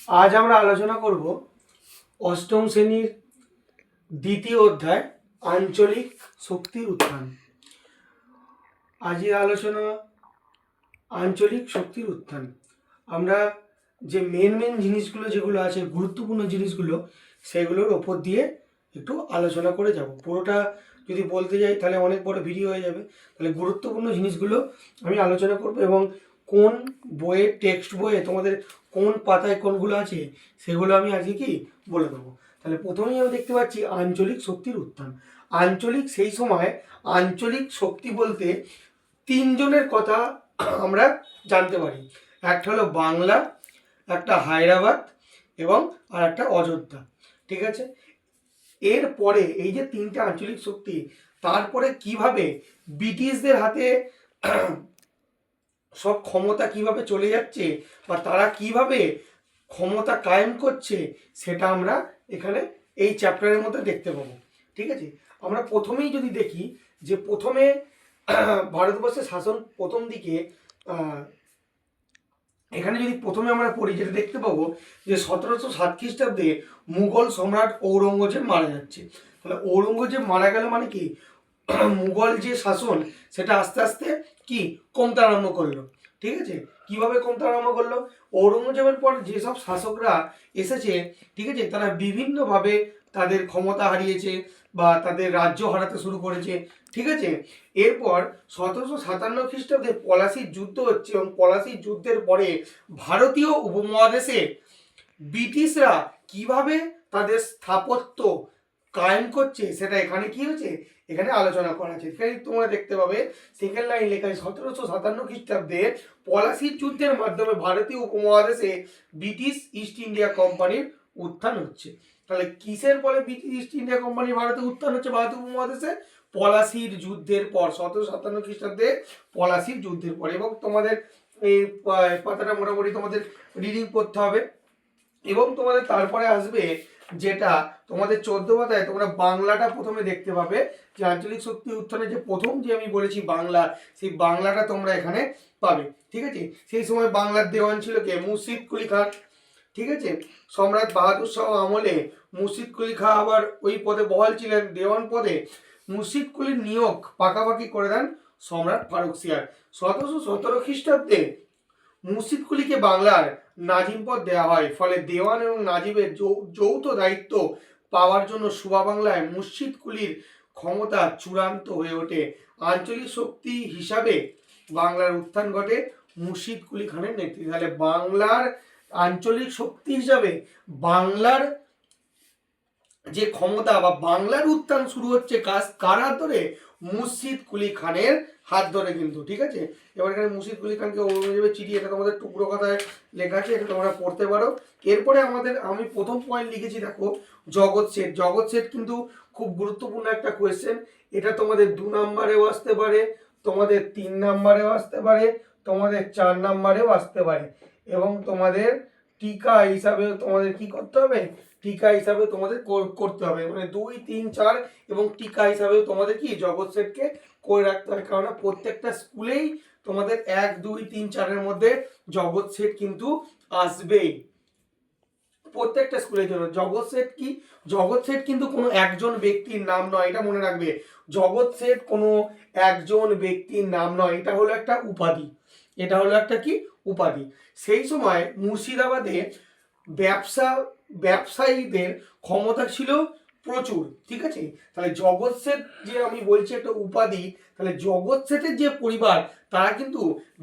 আজ আমরা আলোচনা করব অষ্টম শ্রেণীর দ্বিতীয় অধ্যায় আঞ্চলিক শক্তির উত্থান। আজকের আলোচনা আঞ্চলিক শক্তির উত্থান। আমরা যে মেন জিনিসগুলো যেগুলো আছে, গুরুত্বপূর্ণ জিনিসগুলো, সেগুলোর ওপর দিয়ে একটু আলোচনা করে যাব। পুরোটা যদি বলতে যাই তাহলে অনেক বড় ভিডিও হয়ে যাবে। তাহলে গুরুত্বপূর্ণ জিনিসগুলো আমি আলোচনা করব এবং কোন বইয়ে, টেক্সট বইয়ে তোমাদের কোন পাতায় কোনগুলো আছে সেগুলো আমি আজকে কি বলে দেবো। তাহলে প্রথমেই আমি দেখতে পাচ্ছি আঞ্চলিক শক্তির উত্থান। আঞ্চলিক, সেই সময় আঞ্চলিক শক্তি বলতে তিনজনের কথা আমরা জানতে পারি। একটা হলো বাংলা, একটা হায়দ্রাবাদ এবং আর একটা অযোধ্যা। ঠিক আছে, এরপরে এই যে তিনটে আঞ্চলিক শক্তি, তারপরে কিভাবে ব্রিটিশদের হাতে সব ক্ষমতা কিভাবে চলে যাচ্ছে বা তারা কিভাবে ক্ষমতা কায়েম করছে, সেটা আমরা এখানে এই চ্যাপ্টারের মধ্যে দেখতে পাবো। ঠিক আছে, আমরা প্রথমেই যদি দেখি যে প্রথমে ভারতবর্ষের শাসন প্রথম দিকে এখানে যদি প্রথমে আমরা পড়ি, যেটা দেখতে পাবো যে 1707 খ্রিস্টাব্দে মুঘল সম্রাট ঔরঙ্গজেব মারা যাচ্ছে। তাহলে ঔরঙ্গজেব মারা গেল মানে কি, মুঘল যে শাসন সেটা আস্তে আস্তে কি কমতে আরম্ভ করলো। ঠিক আছে, কিভাবে কমতে আরম্ভ করলো, ঔরঙ্গজেবের পর যেসব শাসকরা এসেছে, ঠিক আছে, তারা বিভিন্নভাবে তাদের ক্ষমতা হারিয়েছে বা তাদের রাজ্য হারাতে শুরু করেছে। ঠিক আছে, এরপর 1757 খ্রিস্টাব্দে পলাশির যুদ্ধ হচ্ছে এবং পলাশির যুদ্ধের পরে ভারতীয় উপমহাদেশে ব্রিটিশরা কিভাবে তাদের স্থাপত্য কায়েম করছে সেটা এখানে কি হচ্ছে, এখানে আলোচনা করা আছে। এখানে তোমরা দেখতে পাবে সেকেন্ড লাইন লেখা, 1757 খ্রিস্টাব্দে পলাশির যুদ্ধের মাধ্যমে ভারতীয় উপমহাদেশে ব্রিটিশ ইস্ট ইন্ডিয়া কোম্পানির উত্থান হচ্ছে। তাহলে কিসের ফলে ব্রিটিশ ইস্ট ইন্ডিয়া কোম্পানি ভারতে উত্থান হচ্ছে ভারতীয় উপমহাদেশে? পলাশির যুদ্ধের পর, 1757 খ্রিস্টাব্দে পলাশির যুদ্ধের পর। এবং তোমাদের এই পাতাটা মোটামুটি তোমাদের রিডিং করতে হবে এবং তোমাদের তারপরে আসবে যেটা তোমাদের 14 পাতায় তোমরা বাংলাটা প্রথমে দেখতে পাবে, যে আঞ্চলিক শক্তি উত্থানে যে প্রথম যে আমি বলেছি বাংলা, সেই বাংলাটা তোমরা এখানে পাবে। ঠিক আছে, সেই সময় বাংলার দেওয়ান ছিল কে? মুর্শিদ কুলি খান। ঠিক আছে, সম্রাট বাহাদুর শাহ আমলে মুর্শিদ কুলি খাঁ আবার ওই পদে বহাল ছিলেন, দেওয়ান পদে। মুর্শিদ কুলির নিয়োগ পাকাপাকি করে দেন সম্রাট ফারুকসিয়ার। 1717 খ্রিস্টাব্দে মুর্শিদ কুলিকে বাংলার নাজিম পদ দেওয়া হয়। ফলে দেওয়ান এবং নাজিবের যৌথ দায়িত্ব পাওয়ার জন্য সুবা বাংলায় মুর্শিদ কুলির ক্ষমতা চূড়ান্ত হয়ে ওঠে। আঞ্চলিক শক্তি হিসাবে বাংলার উত্থান ঘটে মুর্শিদ কুলি খানের নেতৃত্বে। তাহলে বাংলার আঞ্চলিক শক্তি হিসাবে বাংলার যে ক্ষমতা বা বাংলার উত্থান শুরু হচ্ছে কার হাত ধরে? মুর্শিদ কুলি খানের হাত ধরে কিন্তু। ঠিক আছে, এবার এখানে মুর্শিদ কুলি খানকে ঔরঙ্গজেবের চিঠি, এটা তোমাদের টুকরো কথায় লেখা আছে, এটা তোমরা পড়তে পারো। এরপরে আমি প্রথম পয়েন্ট লিখেছি, দেখো, জগৎ শেঠ। জগৎ শেঠ কিন্তু খুব গুরুত্বপূর্ণ একটা কোয়েশ্চেন। এটা তোমাদের 2 নম্বরেও আসতে পারে, তোমাদের 3 নম্বরেও আসতে পারে, তোমাদের 4 নম্বরেও আসতে পারে এবং তোমাদের টিকা হিসাবে তোমাদের কি করতে হবে? টিকা হিসাবে তোমাদের করতে হবে, মানে 2, 3, 4 এবং টিকা হিসাবে তোমাদের কি জগৎ সেটকে করে রাখতে হবে। কারণ প্রত্যেকটা স্কুলেই তোমাদের 1, 2, 3, 4-এর মধ্যে জগৎ সেট কিন্তু আসবেই। প্রত্যেকটা স্কুলের জন্য জগৎ সেট কি? জগৎ সেট কিন্তু কোনো একজন ব্যক্তির নাম নয়, এটা মনে রাখবে। জগৎ সেট কোনো একজন ব্যক্তির নাম নয়, এটা হলো একটা উপাধি। এটা হলো একটা কি উপাধি। সেই সময় মুর্শিদাবাদে ব্যবসায়ীদের ক্ষমতা ছিল প্রচুর। ঠিক আছে, তাহলে জগৎ শেঠ যে আমি বলছি একটা উপাধি, তাহলে জগৎ শেঠের যে পরিবার তারা কিন্তু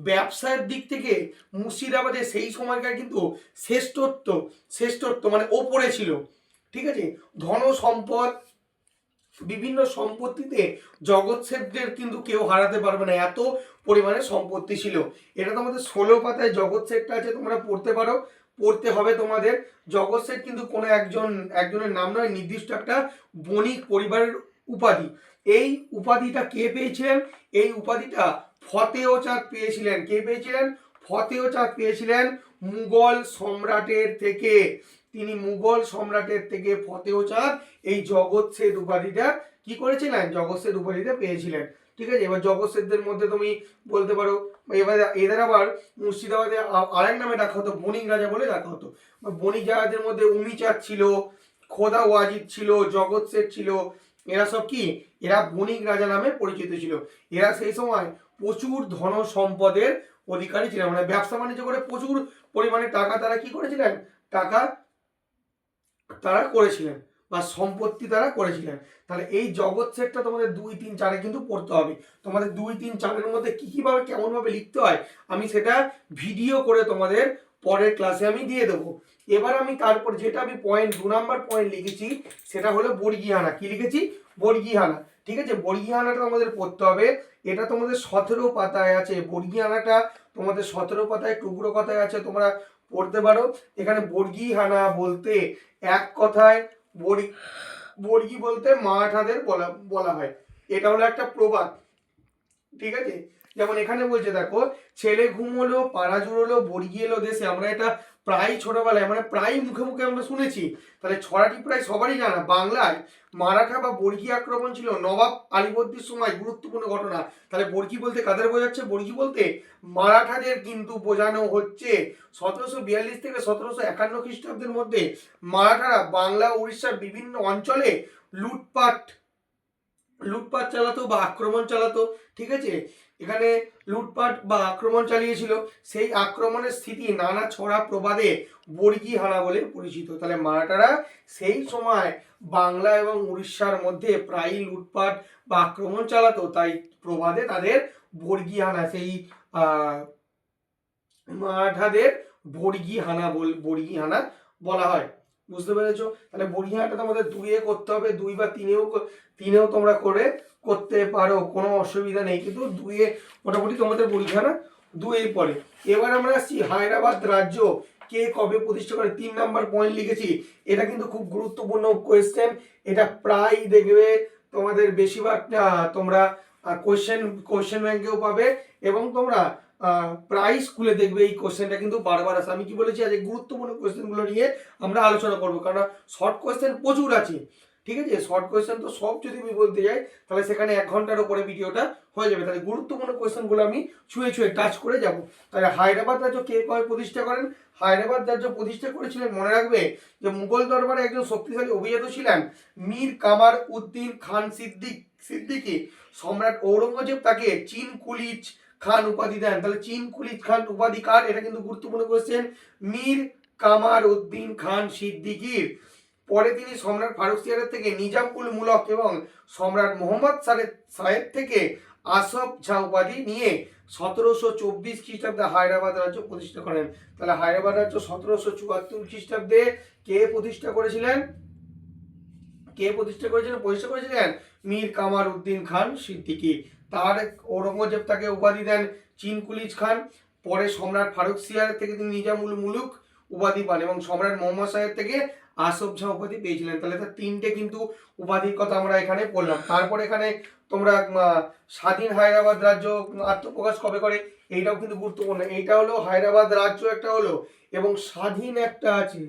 ব্যবসায়ের দিক থেকে মুর্শিদাবাদে সেই সময়কার কিন্তু শ্রেষ্ঠত্ব মানে ওপরে ছিল। ঠিক আছে, ধন সম্পদ বিভিন্ন সম্পত্তিতে জগৎ শেঠদের কিন্তু কেউ হারাতে পারবে না, এত পরিমাণে সম্পত্তি ছিল। এটা তোমাদের 16 পাতায় জগৎ শেঠটা আছে, তোমরা পড়তে পারো, পড়তে হবে তোমাদের। জগৎ শেঠ কিন্তু কোনো একজনের নাম নয়, নির্দিষ্ট একটা বণিক পরিবারের উপাধি। এই উপাধিটা কে পেয়েছিলেন? এই উপাধিটা ফতেহ চাঁদ পেয়েছিলেন। কে পেয়েছিলেন? ফতেহ চাঁদ পেয়েছিলেন মুঘল সম্রাটের থেকে। তিনি মুঘল সম্রাটের থেকে ফতেহ চাঁদ এই জগৎ শেঠ উপাধিটা কি করেছিলেন? জগৎ শেঠ উপাধিটা পেয়েছিলেন। ঠিক আছে। এবার জগৎ শেঠদের মধ্যে তুমি বলতে পারো, এবার এদের আবার মুর্শিদাবাদে আরেক নামে ডাকা হতো, বণিক রাজা বলে ডাকা হতো। বণিক রাজাদের মধ্যে উমিচাঁদ ছিল, খোদা ওয়াজিদ ছিল, জগৎ শেঠ ছিল, এরা সব কি, এরা বণিক রাজা নামে পরিচিত ছিল। এরা সেই সময় প্রচুর ধন সম্পদের অধিকারী ছিলেন, মানে ব্যবসা বাণিজ্য করে প্রচুর পরিমাণে টাকা তারা কি করেছিলেন, টাকা তারা করেছিলেন বা সম্পত্তি তারা করেছিলেন। তাহলে এই জগৎ সেটটা তোমাদের 2, 3, 4 কিন্তু পড়তে হবে। তোমাদের 2, 3, 4-এর মধ্যে কি কিভাবে কেমন ভাবে লিখতে হয় আমি সেটা ভিডিও করে তোমাদের পরের ক্লাসে আমি দিয়ে দেবো। এবার আমি তারপর যেটা আমি পয়েন্ট 2 নাম্বার পয়েন্ট লিখেছি সেটা হলো বর্গীহানা। কি লিখেছি, বর্গীহানা। ঠিক আছে, বর্গীহানাটা আমাদের পড়তে হবে। এটা তোমাদের 17 পাতায় আছে, বর্গীহানাটা তোমাদের 17 পাতায় টুকরো কথায় আছে, তোমরা পড়তে পারো। এখানে বর্গীহানা বলতে এক কথায় বর্গী বলতে মারাঠাদের বলা হয়। এটা হলো একটা প্রবাদ। ঠিক আছে, যেমন এখানে বলছে দেখো, ছেলে ঘুমোলো পাড়া জুড়োলো বর্গী এলো দেশে। আমরা এটা প্রায় ছোটবেলায় মানে প্রায় মুখে মুখে আমরা শুনেছি। তাহলে ছড়াটি প্রায় সবারই জানা। বাংলায় মারাঠা বা বর্গী আক্রমণ ছিল নবাব আলীবর্দীর সময় গুরুত্বপূর্ণ ঘটনা। তাহলে বর্গী বলতে কাদের বোঝাচ্ছে, বর্গী বলতে মারাঠাদের কিন্তু বোঝানো হচ্ছে। 1742 থেকে 1751 খ্রিস্টাব্দের মধ্যে মারাঠারা বাংলা উড়িষ্যার বিভিন্ন অঞ্চলে লুটপাট চালাতো বা আক্রমণ চালাতো। ঠিক আছে, এখানে লুটপাট বা আক্রমণ চালিয়েছিল। সেই আক্রমণের স্থিতি নানা ছড়া প্রবাদে বর্গীহানা বলে পরিচিত। তাহলে মারাঠারা সেই সময় বাংলা এবং উড়িষ্যার মধ্যে প্রায়ই লুটপাট বা আক্রমণ চালাতো, তাই প্রবাদে তাদের বর্গীহানা, সেই মারাঠাদের বর্গীহানা বলা হয়। বুঝতে পেরেছো? তাহলে বর্গীহানাটা তোমাদের 2-এ করতে হবে, 2 বা 3-এও তোমরা করতে পারো, কোনো অসুবিধা নেই। কিন্তু 2-এ মোটামুটি তোমাদের বর্গীহানা 2-এই পড়ে। এবার আমরা আসছি হায়দ্রাবাদ রাজ্য কে কবে প্রতিষ্ঠা করে। 3 নাম্বার পয়েন্ট লিখেছি। এটা কিন্তু খুব গুরুত্বপূর্ণ কোয়েশ্চেন। এটা প্রায় দেখবে তোমাদের বেশিরভাগ তোমরা কোয়েশ্চেন ব্যাংকেও পাবে, এবং তোমরা প্রায় স্কুলে দেখবে এই কোশ্চেনটা কিন্তু বারবার আসে। আমি কি বলেছি, আজ গুরুত্বপূর্ণ কোশ্চেনগুলো নিয়ে আমরা আলোচনা করবো, কারণ শর্ট কোশ্চেন প্রচুর আছে। ঠিক আছে, শর্ট কোশ্চেন তো সব যদি আমি বলতে যাই তাহলে সেখানে 1 ঘন্টার উপরে ভিডিওটা হয়ে যাবে। তাহলে গুরুত্বপূর্ণ কোশ্চেনগুলো আমি ছুঁয়ে টাচ করে যাব। তাহলে হায়দ্রাবাদ রাজ্য কে কবে প্রতিষ্ঠা করেন। হায়দ্রাবাদ রাজ্য প্রতিষ্ঠা করেছিলেন, মনে রাখবে যে মুঘল দরবারে একজন শক্তিশালী অভিজাত ছিলেন মীর কামার উদ্দিন খান সিদ্দিকী। সম্রাট ঔরঙ্গজেব তাকে চীন কুলিজ খান উপাধি দেন। তাহলে চীন কুলিজ খান উপাধি কার, এটা কিন্তু গুরুত্বপূর্ণ কোশ্চেন, মীর কামার উদ্দিন খান সিদ্দিকীর। পরে তিনি সম্রাট ফারুক সিয়ারের থেকে নিজাম উল মুলক এবং সম্রাট মোহাম্মদ শাহের থেকে আসফ জাহ উপাধি নিয়ে 1724 খ্রিস্টাব্দে হায়দ্রাবাদ রাজ্য প্রতিষ্ঠা করেন। তাহলে হায়দ্রাবাদ রাজ্য 1774 খ্রিস্টাব্দে কে প্রতিষ্ঠা করেছিলেন, প্রতিষ্ঠা করেছিলেন মীর কামার উদ্দিন খান সিদ্দিকী। তার ঔরঙ্গজেব তাকে উপাধি দেন চীন কুলিজ খান। পরে সম্রাট ফারুক সিয়ার থেকে তিনি নিজামুল মুলুক উপাধি পান এবং সম্রাট মোহাম্মদ শাহের থেকে আসফ জাহ উপাধি পেয়েছিলেন। তাহলে তার 3টে কিন্তু উপাধির কথা আমরা এখানে বললাম। তারপর এখানে তোমরা স্বাধীন হায়দ্রাবাদ রাজ্য আত্মপ্রকাশ কবে করে, এইটাও কিন্তু গুরুত্বপূর্ণ। এইটা হলো হায়দ্রাবাদ রাজ্য একটা হলো, এবং স্বাধীন একটা আছে।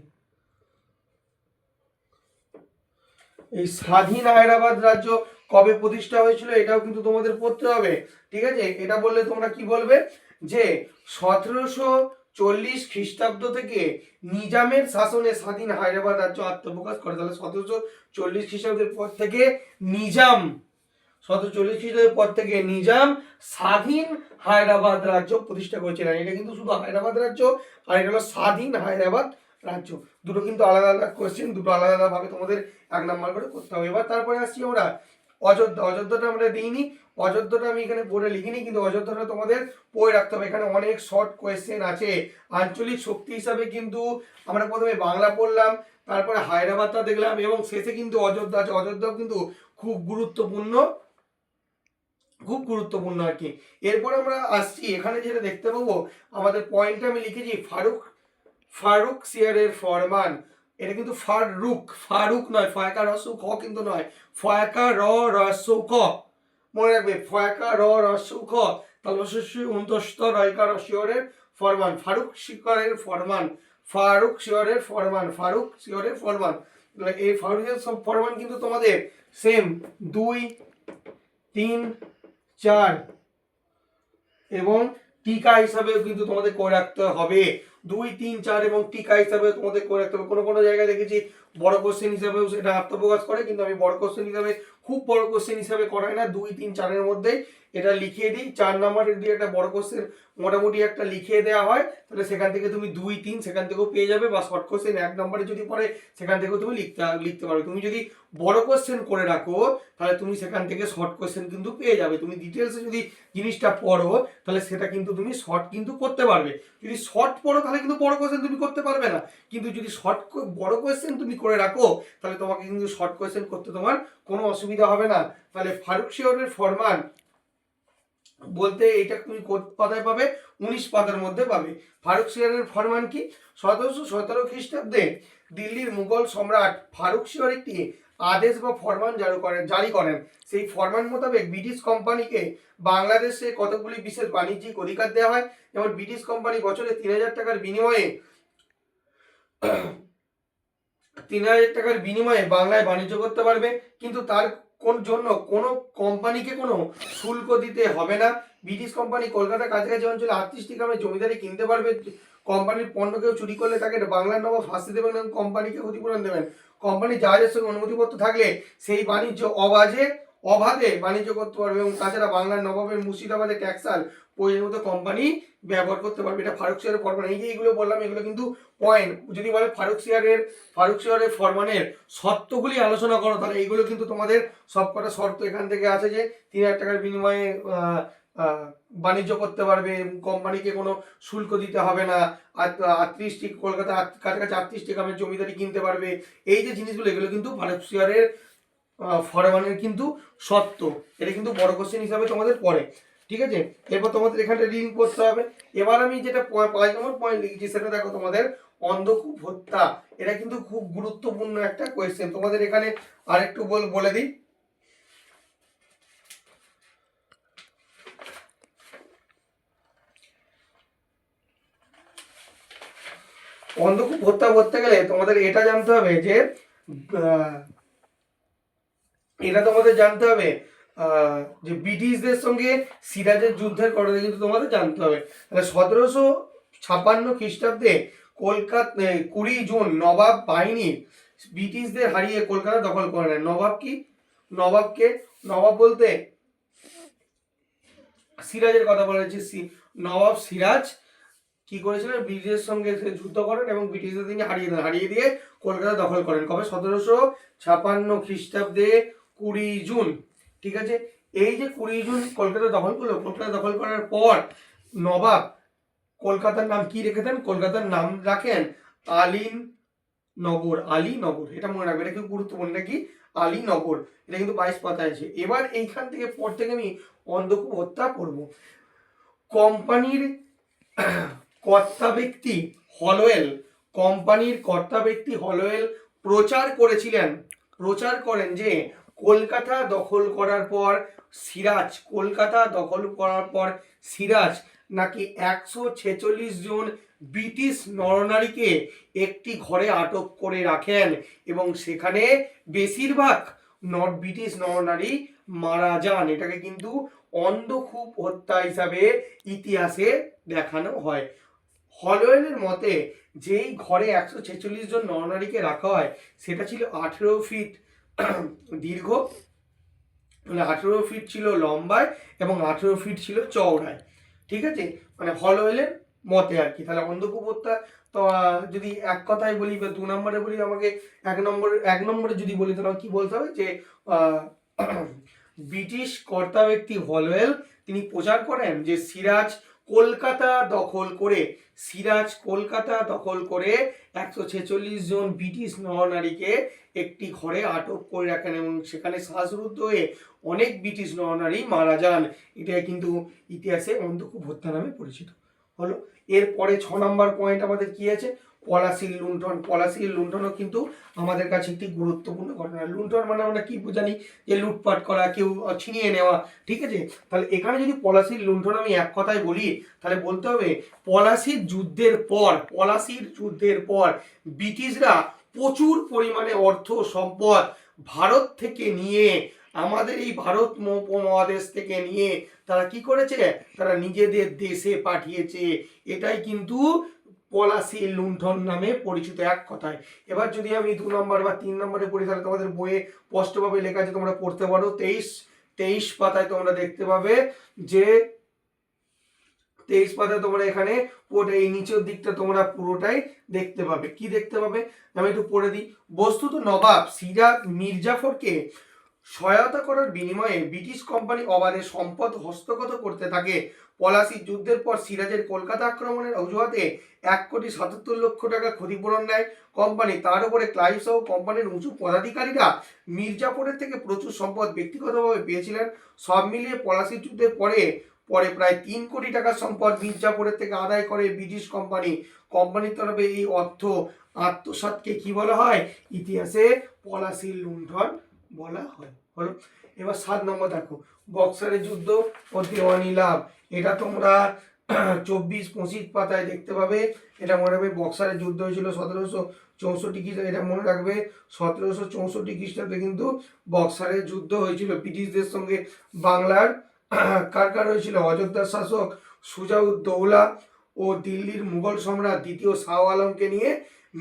এই স্বাধীন হায়দ্রাবাদ রাজ্য কবে প্রতিষ্ঠা হয়েছিল এটাও কিন্তু তোমাদের পড়তে হবে। ঠিক আছে, এটা বললে তোমরা কি বলবে যে 1740 খ্রিস্টাব্দ থেকে নিজামের শাসনে স্বাধীন হায়দ্রাবাদ রাজ্য আত্মপ্রকাশ করে। তাহলে 1740 খ্রিস্টাব্দের পর থেকে নিজাম 1740 খ্রিস্টাব্দের পর থেকে নিজাম স্বাধীন হায়দ্রাবাদ রাজ্য প্রতিষ্ঠা করেছিলেন। এটা কিন্তু শুধু হায়দ্রাবাদ রাজ্য, আর এটা হলো স্বাধীন হায়দ্রাবাদ রাজ্য। দুটো কিন্তু আলাদা আলাদা কোয়েশ্চেন, দুটো আলাদা আলাদা ভাবে তোমাদের 1 নাম্বার করে করতে হবে। এবার তারপরে আসছি আমরা অযোধ্যাটা আমরা দিইনি, অযোধ্যাটা আমি এখানে পড়ে লিখিনি, কিন্তু অযোধ্যাটা তোমাদের পড়ে রাখতে হবে। এখানে অনেক শর্ট কোয়েশ্চেন আছে। আঞ্চলিক শক্তি হিসাবে কিন্তু আমরা প্রথমে বাংলা পড়লাম, তারপরে হায়দ্রাবাদটা দেখলাম, এবং শেষে কিন্তু অযোধ্যা আছে। অযোধ্যাও কিন্তু খুব গুরুত্বপূর্ণ আর কি। এরপর আমরা আসছি এখানে যেটা দেখতে পাবো, আমাদের পয়েন্টে আমি লিখেছি ফারুক সিয়ারের ফরমান। এটা কিন্তু ফারুক নয়, ফয়কা রসু খ কিন্তু নয়, ফয়কা রসু খ, মনে রাখবে ফয়কা রসু খ। তাহলে রয়কা রসিয়রের ফরমান, ফারুক সিয়ারের ফরমান। এই ফারুকের ফরমান কিন্তু তোমাদের সেম 2, 3, 4 এবং টিকা হিসাবেও কিন্তু তোমাদের করে রাখতে হবে। 2, 3, 4 এবং টিকা হিসাবে তোমাদের করে রাখতে হবে। কোনো কোনো জায়গায় দেখেছি বড় কোশ্চেন হিসাবেও সেটা আত্মপ্রকাশ করে, কিন্তু আমি বড় কোশ্চেন হিসাবে, খুব বড় কোশ্চেন হিসাবে করাই না, 2, 3, 4 মধ্যেই এটা লিখিয়ে দিই। 4 নম্বরের দিয়ে একটা বড় কোশ্চেন মোটামুটি একটা লিখিয়ে দেওয়া হয়, তাহলে সেখান থেকে তুমি 2, 3 সেখান থেকেও পেয়ে যাবে, বা শর্ট কোশ্চেন 1 নম্বরে যদি পড়ে সেখান থেকেও তুমি লিখতে পারবে। তুমি যদি বড় কোশ্চেন করে রাখো তাহলে তুমি সেখান থেকে শর্ট কোশ্চেন কিন্তু পেয়ে যাবে। তুমি ডিটেলসে যদি জিনিসটা পড়ো তাহলে সেটা কিন্তু তুমি শর্ট কিন্তু করতে পারবে। যদি শর্ট পড়ো তাহলে কিন্তু বড় কোশ্চেন তুমি করতে পারবে না, কিন্তু যদি বড় কোশ্চেন তুমি করে রাখো তাহলে তোমাকে কিন্তু শর্ট কোশ্চেন করতে তোমার কোনো অসুবিধা হবে না। তাহলে ফারুকশিয়রের ফরমান বলতে এটা তুমি কোথায় পাবে? 19 পাতার মধ্যে পাবে। ফারুকশিয়রের ফরমান কি? 1717 খ্রিস্টাব্দে দিল্লির মুঘল সম্রাট ফারুকশিয়র একটি আদেশ বা ফরমান জারি করেন। সেই ফরমান মোতাবেক ব্রিটিশ কোম্পানিকে বাংলাদেশে কতগুলি বিশেষ বাণিজ্যিক অধিকার দেওয়া হয়। যেমন ব্রিটিশ কোম্পানি বছরে 3000 টাকার বিনিময়ে 3000 টাকার বিনিময়ে বাংলায় বাণিজ্য করতে পারবে, কিন্তু তার জন্য কোনো কোম্পানিকে কোনো শুল্ক দিতে হবে না। ব্রিটিশ কোম্পানি কলকাতার কাছাকাছি অঞ্চলে 38টি গ্রামে জমিদারি কিনতে পারবে। কোম্পানির পণ্য কেউ চুরি করলে তাকে বাংলার নবাব ফাঁসি দেবেন এবং কোম্পানিকে ক্ষতিপূরণ দেবেন। কোম্পানির জাহাজের সঙ্গে অনুমতিপত্র থাকলে সেই বাণিজ্য অবাধে বাণিজ্য করতে পারবে, এবং তাছাড়া বাংলার নবাবের মুর্শিদাবাদে ট্যাক্সাল প্রয়োজন মতো কোম্পানি ব্যবহার করতে পারবে। এটা ফারুকশিয়রের ফরমান। এই যে এইগুলো বললাম এগুলো কিন্তু পয়েন্ট। যদি বলে ফারুকশিয়রের ফরমানের শর্তগুলি আলোচনা করো তাহলে এইগুলো কিন্তু তোমাদের সবকটা শর্ত এখান থেকে আছে, যে 3000 টাকার বিনিময়ে বাণিজ্য করতে পারবে, কোম্পানিকে কোনো শুল্ক দিতে হবে না, আর 38টি কলকাতা কাছাকাছি 38টি গ্রামের জমিদারি কিনতে পারবে। এই যে জিনিসগুলো এগুলো কিন্তু ফারুকশিয়রের ফরমানের কিন্তু সত্য। এটা কিন্তু বড় কোশ্চেন হিসাবে তোমাদের পড়ে। ঠিক আছে, এরপর তোমাদের এখানে রিডিং করতে হবে। এবার আমি যেটা 5 নম্বর পয়েন্ট লিখেছি সেটা দেখো, তোমাদের অন্ধকূপ হত্যা। এটা কিন্তু খুব গুরুত্বপূর্ণ একটা কোয়েশ্চেন। তোমাদের এখানে আরেকটু বলে দিই। অন্ধকূপ হত্যা করতে গেলে তোমাদের এটা জানতে হবে যে যে ব্রিটিশদের সঙ্গে সিরাজের যুদ্ধের কথা কিন্তু তোমাদের জানতে হবে। তাহলে 1756 খ্রিস্টাব্দে কলকাতা 20 জুন নবাব বাহিনী ব্রিটিশদের হারিয়ে কলকাতা দখল করে নেয়। নবাব বলতে সিরাজের কথা বলা হয়েছে। নবাব সিরাজ কি করেছিলেন? ব্রিটিশের সঙ্গে যুদ্ধ করেন এবং ব্রিটিশদের তিনি হারিয়ে দিয়ে কলকাতা দখল করেন। কবে? 1756 খ্রিস্টাব্দে 20 জুন। ঠিক আছে, এই যে 20 জুন কলকাতা দখল করলো, কলকাতা দখল করার পর নবাব কলকাতার নাম কি রেখে দেন? কলকাতার নাম রাখেন আলীনগর। এটা মনে রাখবে, এটা খুব গুরুত্বপূর্ণ। কি? আলীনগর। এটা কিন্তু 22 পাতায় আছে। এবার এইখান থেকে পর থেকে আমি অন্ধকূপ হত্যা করব। কোম্পানির কর্তা ব্যক্তি হলওয়েল প্রচার করেন যে কলকাতা দখল করার পর সিরাজ নাকি 146 জন ব্রিটিশ নরনারীকে একটি ঘরে আটক করে রাখেন, এবং সেখানে বেশিরভাগ ব্রিটিশ নরনারী মারা যান। এটাকে কিন্তু অন্ধকূপ হত্যা হিসাবে ইতিহাসে দেখানো হয়। হলওয়েলের মতে যেই ঘরে 146 জন নরনারীকে রাখা হয় সেটা ছিল 18 ফিট দীর্ঘ, মানে 18 ফিট ছিল লম্বায় এবং 18 ফিট ছিল চওড়ায়। ঠিক আছে, মানে হলওয়েলের মতে আর কি। তাহলে অন্ধকূপ হত্যা তো যদি এক কথায় বলি বা 2 নম্বরে বলি, আমাকে এক নম্বরে যদি বলি তাহলে কি বলতে হবে? যে ব্রিটিশ কর্তা ব্যক্তি হলওয়েল তিনি প্রচার করেন যে সিরাজ কলকাতা দখল করে 146 জন ব্রিটিশ নরনারীকে একটি ঘরে আটক করে রাখেন, এবং সেখানে শ্বাসরুদ্ধ হয়ে অনেক ব্রিটিশ নরনারী মারা যান। এটা কিন্তু ইতিহাসে অন্ধকূপ হত্যা নামে পরিচিত হলো। এরপরে 6 নম্বর পয়েন্ট আমাদের কি আছে? পলাশির লুণ্ঠনও কিন্তু আমাদের কাছে একটি গুরুত্বপূর্ণ ঘটনা। লুণ্ঠন মানে আমরা কি জানি? যে লুটপাট করা, কেউ ছিনিয়ে নেওয়া। ঠিক আছে, তাহলে এখানে যদি পলাশির লুণ্ঠন আমি এক কথায় বলি তাহলে বলতে হবে পলাশির যুদ্ধের পর ব্রিটিশরা প্রচুর পরিমাণে অর্থ সম্পদ ভারত থেকে নিয়ে আমাদের এই ভারত উপমহাদেশ থেকে নিয়ে তারা কি করেছে, তারা নিজেদের দেশে পাঠিয়েছে। এটাই কিন্তু পলাশী লুণ্ঠন নামে পরিচিত এক কথায়। এবার যদি আমি 2 নম্বর বা 3 নম্বরে পড়ি, তাহলে তোমাদের বইয়ে স্পষ্টভাবে লেখা আছে, তোমরা পড়তে পারো। 23 পাতায় তোমরা দেখতে পাবে যে 23 পাতায় তোমরা এখানে এই নিচের দিকটা তোমরা পুরোটাই দেখতে পাবে। কি দেখতে পাবে আমি একটু পড়ে দিই। বস্তুত নবাব সিরাজ মির্জাফরকে সহায়তা করার বিনিময়ে ব্রিটিশ কোম্পানি অবাধে সম্পদ হস্তগত করতে থাকে। পলাশীর যুদ্ধের পর সিরাজের কলকাতা আক্রমণের অজুহাতে 1,77,00,000 টাকা ক্ষতিপূরণ নেয় কোম্পানি। তার উপরে ক্লাইভ সহ কোম্পানির উঁচু পদাধিকারীরা মির্জাপুরের থেকে প্রচুর সম্পদ ব্যক্তিগতভাবে পেয়েছিলেন। সব মিলিয়ে পলাশীর যুদ্ধের পরে প্রায় 3 কোটি টাকার সম্পদ মির্জাপুরের থেকে আদায় করে ব্রিটিশ কোম্পানি। কোম্পানির তরফে এই অর্থ আত্মসাৎকে কি বলা হয়, ইতিহাসে পলাশীর লুণ্ঠন বলা হয়। হলো। এবার 7 নম্বর দেখো, বক্সারের যুদ্ধ ও দেওয়ানি লাভ। এটা তোমরা 24-25 পাতায় দেখতে পাবে। এটা মনে রাখবে, বক্সারের যুদ্ধ হয়েছিল 1764 খ্রিস্টাব্দে। এটা মনে রাখবে 1764 খ্রিস্টাব্দে কিন্তু বক্সারের যুদ্ধ হয়েছিল ব্রিটিশদের সঙ্গে। বাংলার কার হয়েছিল, অযোধ্যার শাসক সুজাউদ্দৌলা ও দিল্লির মুঘল সম্রাট দ্বিতীয় শাহ আলমকে নিয়ে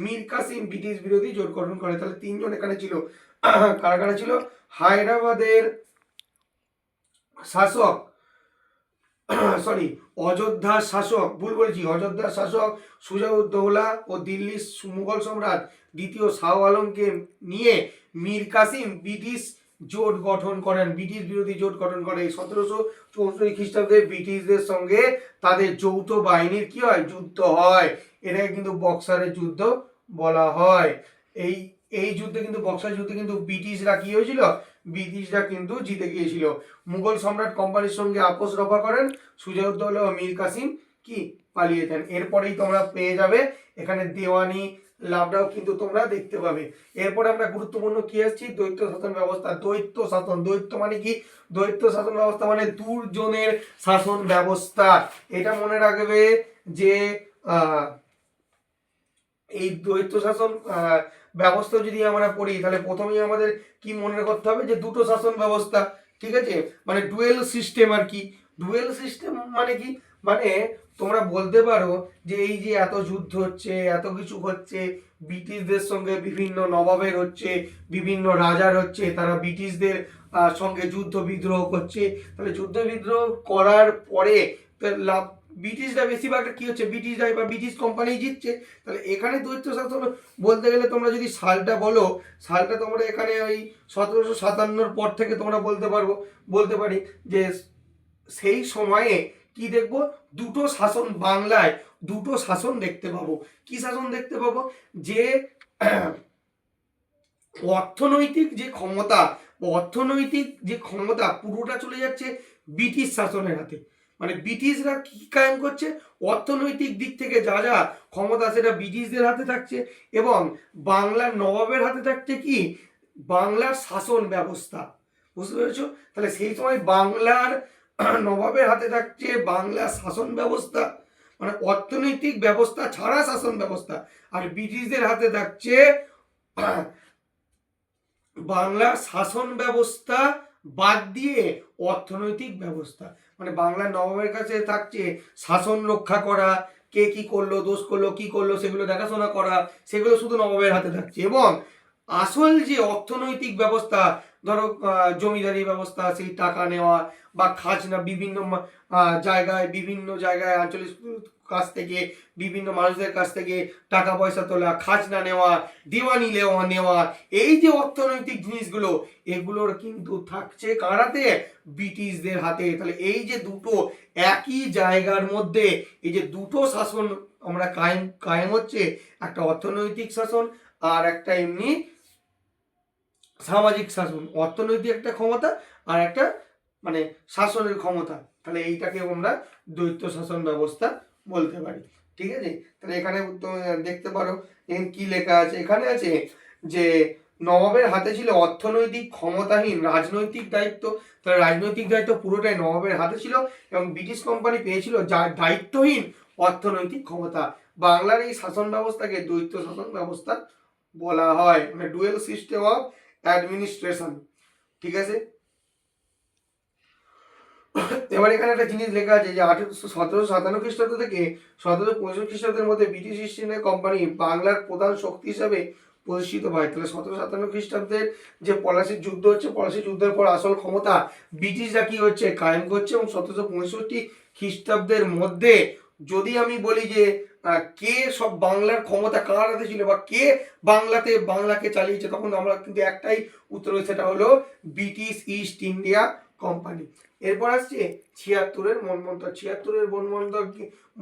মীর কাসিম ব্রিটিশ বিরোধী জোট গঠন করে। তাহলে 3 জন এখানে ছিল। কারা ছিল, হায়দ্রাবাদের শাসক, অযোধ্যার শাসক, ভুল বলেছি, অযোধ্যার শাসক সুজাউদ্দৌলা ও দিল্লির মুঘল সম্রাট দ্বিতীয় শাহ আলমকে নিয়ে মীর কাসিম ব্রিটিশ জোট গঠন করেন, ব্রিটিশ বিরোধী জোট গঠন করে। 1764 খ্রিস্টাব্দে ব্রিটিশদের সঙ্গে তাদের যৌথ বাহিনীর কি হয়, যুদ্ধ হয়। এটাকে কিন্তু বক্সারের যুদ্ধ বলা হয়। এই যুদ্ধে কিন্তু, বক্সার যুদ্ধে কিন্তু ব্রিটিশরা কি হয়েছিল, ব্রিটিশরা কিন্তু জিতে গিয়েছিল। মুঘল সম্রাট কোম্পানির সঙ্গে আপোষ রক্ষা করেন। সুজাউদ্দৌলা ও মীর কাসিম কি পালিয়ে যান। এরপরেই তোমরা পেয়ে যাবে এখানে দেওয়ানি লাভটাও কিন্তু তোমরা দেখতে পাবে। এরপরে আমরা গুরুত্বপূর্ণ কি আসছি, দ্বৈত শাসন ব্যবস্থা। দ্বৈত শাসন, দ্বৈত মানে কি, দ্বৈত শাসন ব্যবস্থা মানে দুজনের শাসন ব্যবস্থা। এটা মনে রাখবে যে এই দ্বৈত শাসন ব্যবস্থা যদি আমরা পড়ি, তাহলে প্রথমেই আমাদের কি মনে করতে হবে, যে দুটো শাসন ব্যবস্থা। ঠিক আছে, মানে ডুয়েল সিস্টেম। আর কি ডুয়েল সিস্টেম মানে কি, মানে তোমরা বলতে পারো যে এই যে এত যুদ্ধ হচ্ছে, এত কিছু হচ্ছে, ব্রিটিশদের সঙ্গে বিভিন্ন নবাবের হচ্ছে, বিভিন্ন রাজার হচ্ছে, তারা ব্রিটিশদের সঙ্গে যুদ্ধ বিদ্রোহ করছে। তাহলে যুদ্ধ বিদ্রোহ করার পরে লাভ, ব্রিটিশরা বেশিরভাগটা কি হচ্ছে, ব্রিটিশরা বা ব্রিটিশ কোম্পানি জিতছে। তাহলে এখানে দ্বৈত শাসন বলতে গেলে তোমরা যদি সালটা বলো, সালটা তোমরা এখানে ওই 1757 পর থেকে তোমরা বলতে পারি যে সেই সময়ে কি দেখবো, দুটো শাসন, বাংলায় দুটো শাসন দেখতে পাবো। কি শাসন দেখতে পাবো, যে অর্থনৈতিক যে ক্ষমতা পুরোটা চলে যাচ্ছে ব্রিটিশ শাসনের হাতে। মানে ব্রিটিশরা কি কায়েম করছে, অর্থনৈতিক দিক থেকে যা যা ক্ষমতা সেটা ব্রিটিশদের হাতে থাকছে, এবং বাংলার নবাবের হাতে থাকছে কি, বাংলার শাসন ব্যবস্থা। বুঝতে পেরেছো? তাহলে সেই সময় বাংলার নবাবের হাতে থাকছে বাংলার শাসন ব্যবস্থা, মানে অর্থনৈতিক ব্যবস্থা ছাড়া শাসন ব্যবস্থা। আর ব্রিটিশদের হাতে থাকছে বাংলার শাসন ব্যবস্থা বাদ দিয়ে অর্থনৈতিক ব্যবস্থা। মানে বাংলার নবাবের কাছে থাকছে শাসন রক্ষা করা, কে কি করলো, দোষ করলো, কি করলো, সেগুলো দেখাশোনা করা, সেগুলো শুধু নবাবের হাতে থাকছে। এবং আসল যে অর্থনৈতিক ব্যবস্থা, ধরো জমিদারি ব্যবস্থা, সেই টাকা নেওয়া বা খাজনা, বিভিন্ন জায়গায় আঞ্চলিক কাছ থেকে, বিভিন্ন মানুষদের কাছ থেকে টাকা পয়সা তোলা, খাজনা নেওয়া, দেওয়ানি নেওয়া, এই যে অর্থনৈতিক জিনিসগুলো, এগুলোর কিন্তু থাকছে কার হাতে, ব্রিটিশদের হাতে। তাহলে এই যে দুটো একই জায়গার মধ্যে, এই যে দুটো শাসন আমরা কায়েম হচ্ছে, একটা অর্থনৈতিক শাসন আর একটা এমনি সামাজিক শাসন। অর্থনৈতিক একটা ক্ষমতা আর একটা মানে শাসনের ক্ষমতা। তাহলে এইটাকে আমরা দ্বৈত শাসন ব্যবস্থা বলতে পারি। ঠিক আছে, তাহলে এখানে দেখতে পারো কি লেখা আছে। এখানে আছে যে নবাবের হাতে ছিল অর্থনৈতিক ক্ষমতাহীন রাজনৈতিক দায়িত্ব। তাহলে রাজনৈতিক দায়িত্ব পুরোটাই নবাবের হাতে ছিল, এবং ব্রিটিশ কোম্পানি পেয়েছিল দায়িত্বহীন অর্থনৈতিক ক্ষমতা। বাংলার এই শাসন ব্যবস্থাকে দ্বৈত শাসন ব্যবস্থা বলা হয়, মানে ডুয়েল সিস্টেম অফ অ্যাডমিনিস্ট্রেশন। ঠিক আছে। এবার এখানে একটা জিনিস লেখা আছে যে 1757 খ্রিস্টাব্দ থেকে 1765 খ্রিস্টাব্দের মধ্যে ব্রিটিশ ইস্ট ইন্ডিয়া কোম্পানি বাংলার প্রধান শক্তি হিসাবে প্রতিষ্ঠিত হয়। তাহলে 1757 খ্রিস্টাব্দের যে পলাশির যুদ্ধ হচ্ছে, পলাশির যুদ্ধের পর আসল ক্ষমতা ব্রিটিশরা কি হচ্ছে কায়েম করছে, এবং 1765 খ্রিস্টাব্দের মধ্যে যদি আমি বলি যে কে সব বাংলার ক্ষমতা কার হাতে ছিল বা কে বাংলাকে চালিয়েছে, তখন আমরা কিন্তু একটাই উত্তর, সেটা হলো ব্রিটিশ ইস্ট ইন্ডিয়া কোম্পানি। এরপর আসছে 76-এর মন্বন্তর। 76-এর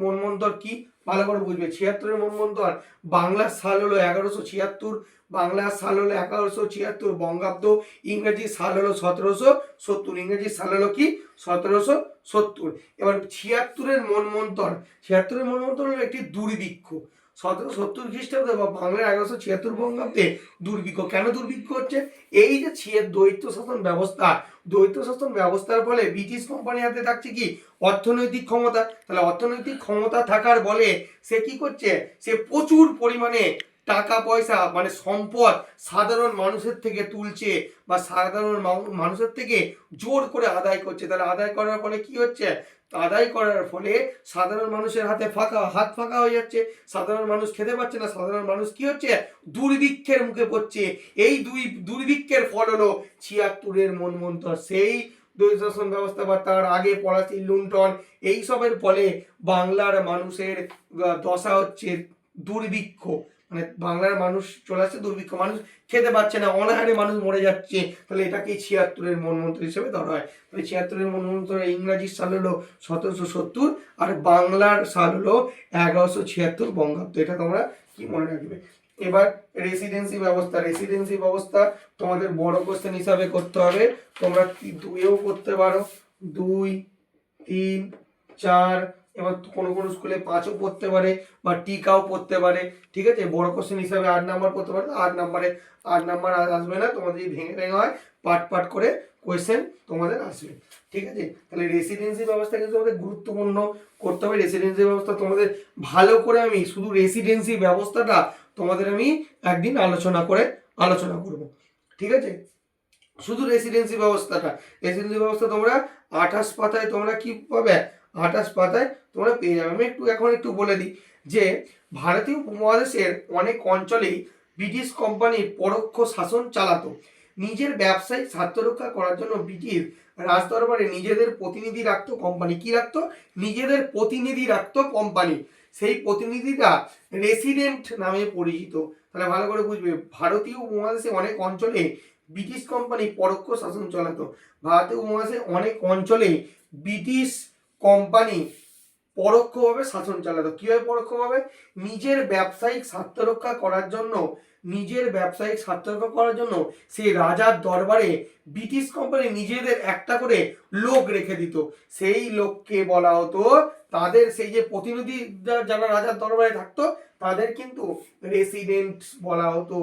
মন্বন্তর কি ভালো করে বুঝবে। 76-এর মন্বন্তর, বাংলার সাল হলো 1176, বাংলার সাল হলো 1176 বঙ্গাব্দ, ইংরেজি সাল হলো 1770, ইংরেজি সাল হলো কি 1770। এবার 76-এর মন্বন্তর হলো একটি দুর্ভিক্ষ। 1770 খ্রিস্টাব্দে বা বাংলার 1176 বঙ্গাব্দে দুর্ভিক্ষ। কেন দুর্ভিক্ষ হচ্ছে? এই যে দ্বৈত শাসন ব্যবস্থার ফলে ব্রিটিশ কোম্পানির হাতে থাকছে কি অর্থনৈতিক ক্ষমতা। তাহলে অর্থনৈতিক ক্ষমতা থাকার বলে সে কি করছে, সে প্রচুর পরিমাণে টাকা পয়সা মানে সম্পদ সাধারণ মানুষের থেকে তুলছে বা সাধারণ মানুষের থেকে জোর করে আদায় করছে। তাহলে আদায় করার ফলে কি হচ্ছে, আদায় করার ফলে সাধারণ মানুষের হাত ফাঁকা হয়ে যাচ্ছে, সাধারণ মানুষ খেতে পাচ্ছে না, সাধারণ মানুষ কি হচ্ছে দুর্ভিক্ষের মুখে পড়ছে। এই দুর্ভিক্ষের ফল হলো 76-এর মন্বন্তর। সেই দ্বৈত শাসন ব্যবস্থা বা তার আগে পলাশির লুণ্ঠন, এইসবের ফলে বাংলার মানুষের দশা হচ্ছে দুর্ভিক্ষ। মানে বাংলার মানুষ চলে আসছে দুর্ভিক্ষ, মানুষ খেতে পাচ্ছে না, অনাহারে মানুষ মরে যাচ্ছে। তাহলে এটাকে 76-এর মন্বন্তর হিসেবে ধরা হয়। তাহলে 76-এর মন্বন্তর ইংরাজির সাল হলো 1770 আর বাংলার সাল হলো 1176 বঙ্গাব্দ। এটা তোমরা কি মনে রাখবে। এবার রেসিডেন্সি ব্যবস্থা তোমাদের বড় কোশ্চেন হিসাবে করতে হবে। তোমরা দুইও করতে পারো, 2, 3, 4, এবার কোনো স্কুলে 5ও পড়তে পারে বা টিকাও পড়তে পারে। ঠিক আছে, বড় কোশ্চেন হিসাবে 8 নাম্বার পড়তে পারে। 8 নাম্বার আসবে না, তোমাদের যদি ভেঙে হয় পাট করে কোয়েশ্চেন তোমাদের আসবে। ঠিক আছে, তাহলে রেসিডেন্সি ব্যবস্থা কিন্তু তোমাদের গুরুত্বপূর্ণ করতে হবে। রেসিডেন্সি ব্যবস্থা তোমাদের ভালো করে আমি শুধু রেসিডেন্সি ব্যবস্থাটা তোমাদের আমি একদিন আলোচনা করব। ঠিক আছে, শুধু রেসিডেন্সি ব্যবস্থা তোমরা 28 পাতায় তোমরা কি পাবে, 28 পাতায় তোমরা পেয়ে যাবে। আমি এখন একটু বলে দিই যে ভারতীয় উপমহাদেশের অনেক অঞ্চলেই ব্রিটিশ কোম্পানি পরোক্ষ শাসন চালাতো। নিজের ব্যবসায়িক স্বার্থ রক্ষা করার জন্য ব্রিটিশ রাজদরবারে নিজেদের প্রতিনিধি রাখতো কোম্পানি। কি রাখতো? নিজেদের প্রতিনিধি রাখতো কোম্পানি। সেই প্রতিনিধিরা রেসিডেন্ট নামে পরিচিত। তাহলে ভালো করে বুঝবে, ভারতীয় উপমহাদেশে অনেক অঞ্চলে ব্রিটিশ কোম্পানি পরোক্ষ শাসন চালাতো। ভারতীয় উপমহাদেশে অনেক অঞ্চলে ব্রিটিশ কোম্পানি পরোক্ষভাবে শাসন চালাতো। কিভাবে পরোক্ষভাবে? নিজের ব্যবসায়িক স্বার্থ রক্ষা করার জন্য সেই রাজার দরবারে ব্রিটিশ কোম্পানি নিজেদের একটা করে লোক রেখে দিত। সেই লোককে বলা হতো, তাদের সেই যে প্রতিনিধি যারা রাজার দরবারে থাকতো তাদের কিন্তু রেসিডেন্ট বলা হতো।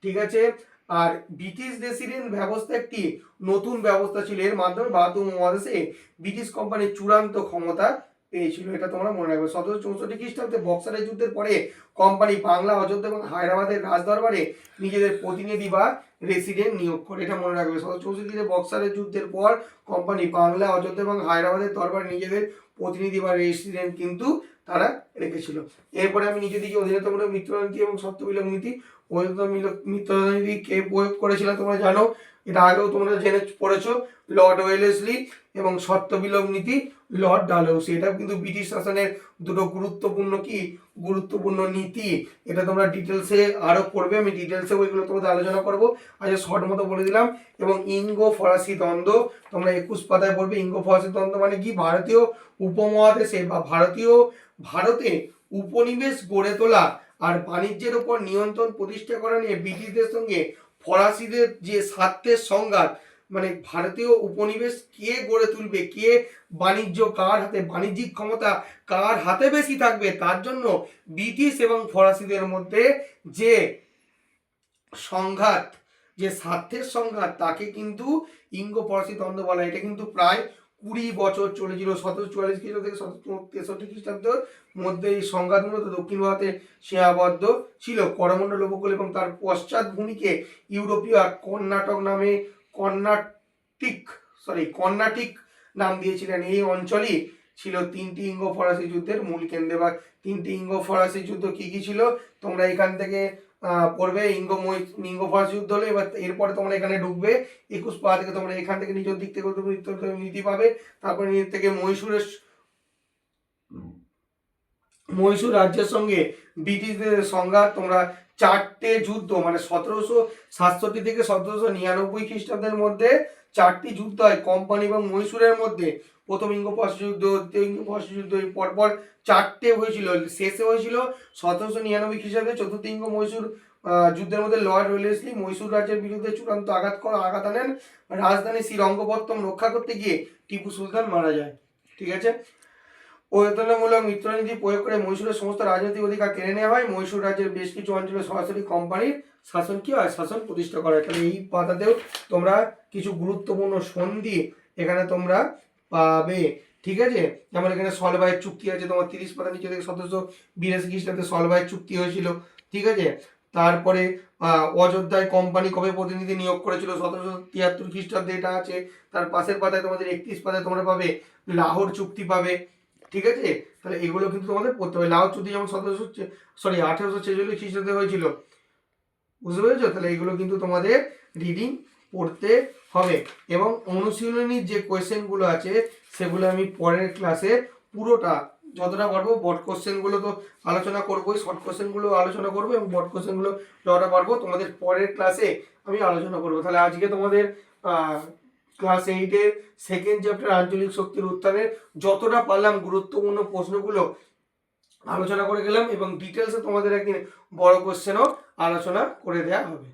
ঠিক আছে, আর ব্রিটিশ রেসিডেন্ট ব্যবস্থা একটি নতুন ব্যবস্থা ছিল। এর মাধ্যমে ভারতীয় উপমহাদেশে ব্রিটিশ কোম্পানির চূড়ান্ত ক্ষমতা পেয়েছিল। এটা তোমরা মনে রাখবে। 1764 খ্রিস্টাব্দে বক্সারের যুদ্ধের পরে কোম্পানি বাংলা, অযোধ্যা এবং হায়দ্রাবাদের রাজদরবারে নিজেদের প্রতিনিধি বা রেসিডেন্ট নিয়োগ করে। এটা মনে রাখবে। 1764 বক্সারের যুদ্ধের পর কোম্পানি বাংলা, অযোধ্যা এবং হায়দ্রাবাদের দরবারে নিজেদের প্রতিনিধি বা রেসিডেন্ট কিন্তু তারা রেখেছিল। এরপরে আমি নিজে দিকে অধীনতামূলক মৃত্যুদণ্ডনীতি এবং শর্তবিলোপ নীতি। মৃত্যুদণ্ডনীতি কে প্রয়োগ করেছিল তোমরা জানো, এটা আগেও তোমরা জেনে পড়েছো, লর্ড ওয়েলেসলি, এবং শর্তবিলোপ নীতি লর্ড ডালহৌসি। এটা কিন্তু ব্রিটিশ শাসনের দুটো গুরুত্বপূর্ণ নীতি। এটা তোমরা ডিটেলসে আরো পড়বে, আমি ডিটেলসে ওইগুলো তোমাদের আলোচনা করবো। আজ শর্ট মতো বলে দিলাম। এবং ইঙ্গো ফরাসি দ্বন্দ্ব তোমরা 21 পাতায় পড়বে। ইঙ্গো ফরাসি দ্বন্দ্ব মানে কি? ভারতীয় উপমহাদেশে বা ভারতে উপনিবেশ গড়ে তোলা আর বাণিজ্যের উপর নিয়ন্ত্রণ প্রতিষ্ঠা করা নিয়ে ব্রিটিশদের সঙ্গে ফরাসিদের যে স্বার্থের সংঘাত, মানে ভারতীয় উপনিবেশ কে গড়ে তুলবে, কে বাণিজ্যিক ক্ষমতা কার হাতে বেশি থাকবে, তার জন্য ব্রিটিশ এবং ফরাসিদের মধ্যে যে সংঘাত, যে স্বার্থের সংঘাত, তাকে কিন্তু ইঙ্গো ফরাসি দ্বন্দ্ব বলা হয়। এটা কিন্তু প্রায় 20 বছর চলেছিল। 1744 খ্রিস্টাব্দ থেকে 1763 খ্রিস্টাব্দের মধ্যে এই সংঘাত মূলত দক্ষিণ ভারতে সীমাবদ্ধ ছিল। করমণ্ডল উপকূল এবং তার পশ্চাৎভূমিকে ইউরোপীয় কর্ণাটিক নাম দিয়েছিলেন। এই অঞ্চলই ছিল তিনটি ইঙ্গ ফরাসি যুদ্ধের মূল কেন্দ্র। বা তিনটি ইঙ্গ ফরাসি যুদ্ধ কি কি ছিল তোমরা এখান থেকে পড়বে। ইঙ্গ ফরাসি যুদ্ধ হলো। এবার এরপরে তোমরা এখানে ঢুকবে 21 পারা থেকে, তোমরা এখান থেকে নিজের দিক থেকে নীতি পাবে। তারপরে নিজের থেকে মহীশূর রাজ্যের সঙ্গে ব্রিটিশদের সংঘাত। তোমরা 4টে যুদ্ধ, মানে 1767 থেকে 1799 খ্রিস্টাব্দের মধ্যে 4টি যুদ্ধ হয় কোম্পানি এবং মহীশূরের মধ্যে। প্রথম ইঙ্গ ফরাসি যুদ্ধ, দ্বিতীয় ইঙ্গ ফরাসি যুদ্ধ, এই পরপর 4টে হয়েছিল। শেষে হয়েছিল 1799 খ্রিস্টাব্দে চতুর্থ ইঙ্গ মহীশূর যুদ্ধের মধ্যে লর্ড ওয়েলেসলি মহীশূর রাজ্যের বিরুদ্ধে চূড়ান্ত আঘাত আনেন। রাজধানী শ্রীরঙ্গপত্তম রক্ষা করতে গিয়ে টিপু সুলতান মারা যায়। ঠিক আছে। প্রয়োজনমূলক মিত্রনীতি প্রয়োগ করে মহীশূরের সমস্ত রাজনৈতিক অধিকার কেড়ে নেওয়া হয়। মহীশূর রাজ্যের বেশ কিছু অঞ্চলে সরাসরি কোম্পানির শাসন কি হয়, শাসন প্রতিষ্ঠা করা হয়। তাহলে এই পাতাতেও তোমরা কিছু গুরুত্বপূর্ণ সন্ধি এখানে তোমরা পাবে। ঠিক আছে। যেমন এখানে সলবাইয়ের চুক্তি আছে তোমার 30 পাতা নিচে থেকে 1782 খ্রিস্টাব্দে সলবাইয়ের চুক্তি হয়েছিল। ঠিক আছে। তারপরে অযোধ্যায় কোম্পানি কবে প্রতিনিধি নিয়োগ করেছিল, 1773 খ্রিস্টাব্দে, এটা আছে। তার পাশের পাতায় তোমাদের 31 পাতায় তোমরা পাবে লাহোর চুক্তি পাবে। ঠিক আছে। তাহলে এগুলো কিন্তু তোমাদের পড়তে হবে। লাহোর চুক্তি যেমন 1846 খ্রিস্টাব্দে হয়েছিল, বুঝতে পেরেছো? তাহলে এগুলো কিন্তু তোমাদের রিডিং পড়তে হবে। এবং অনুশীলনীর যে কোয়েশ্চেনগুলো আছে সেগুলো আমি পরের ক্লাসে পুরোটা যতটা পারবো, বট কোশ্চেনগুলো তো আলোচনা করবোই, শর্ট কোশ্চেনগুলো আলোচনা করবো, এবং বট কোশ্চেনগুলো যতটা পারবো তোমাদের পরের ক্লাসে আমি আলোচনা করবো। তাহলে আজকে তোমাদের ক্লাস 8-এর সেকেন্ড চ্যাপ্টার আঞ্চলিক শক্তির উত্থানের যতটা পারলাম গুরুত্বপূর্ণ প্রশ্নগুলো আলোচনা করে গেলাম, এবং ডিটেলসে তোমাদের একদিন বড় কোশ্চেনও আলোচনা করে দেওয়া হবে।